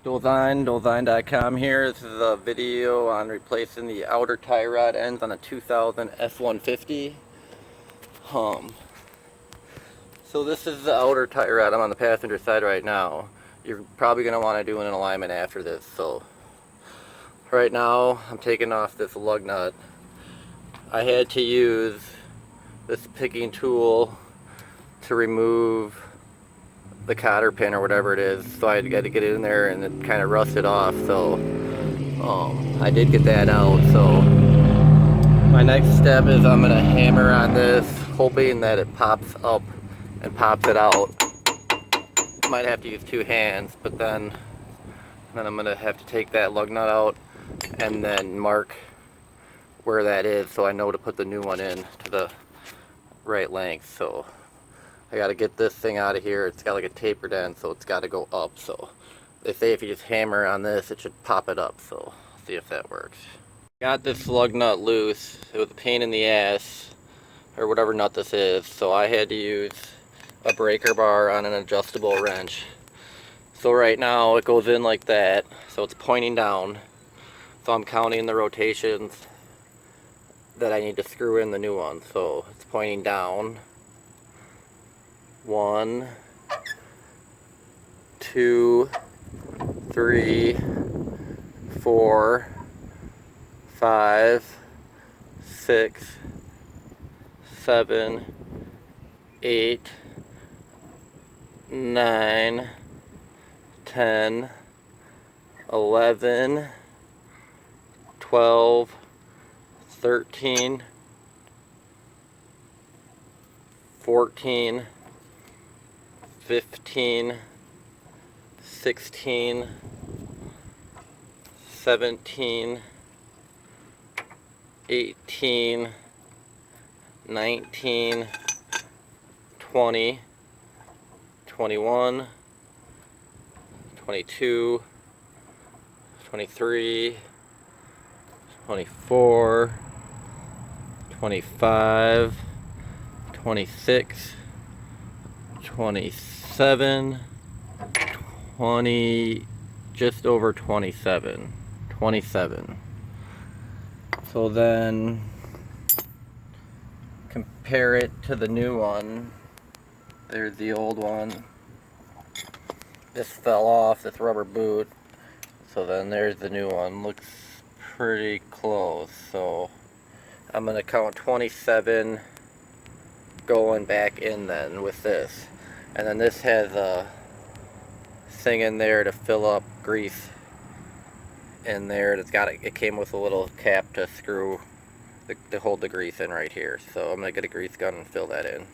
Dolzine.com here. This is a video on replacing the outer tie rod ends on a 2000 F150. Um, so this is the outer tie rod. I'm on the passenger side right now. You're probably going to want to do an alignment after this. So right now I'm taking off this lug nut. I had to use this picking tool to remove the cotter pin or whatever it is, so I had to get it in there and it kind of rusted off. So I did get that out. So my next step is I'm gonna hammer on this, hoping that it pops up and pops it out. Might have to use two hands, but then I'm gonna have to take that lug nut out and then mark where that is so I know to put the new one in to the right length. So I got to get this thing out of here. It's got like a tapered end, so it's got to go up. So they say if you just hammer on this, it should pop it up. So see if that works. Got this lug nut loose. It was a pain in the ass, or whatever nut this is. So I had to use a breaker bar on an adjustable wrench. So right now it goes in like that. So it's pointing down. So I'm counting the rotations that I need to screw in the new one. So it's pointing down. 1, 2, 3, 4, 5, 6, 7, 8, 9, 10, 11, 12, 13, 14, 15, 16, 17, 18, 19, 20, 21, 22, 23, 24, 25, 26, 27, 20, just over 27. So then compare it to the new one. There's the old one. This fell off, this rubber boot. So then there's the new one. Looks pretty close. So I'm gonna count 27 going back in then with this. And then this has a thing in there to fill up grease in there. It came with a little cap to screw to hold the grease in right here. So I'm gonna get a grease gun and fill that in.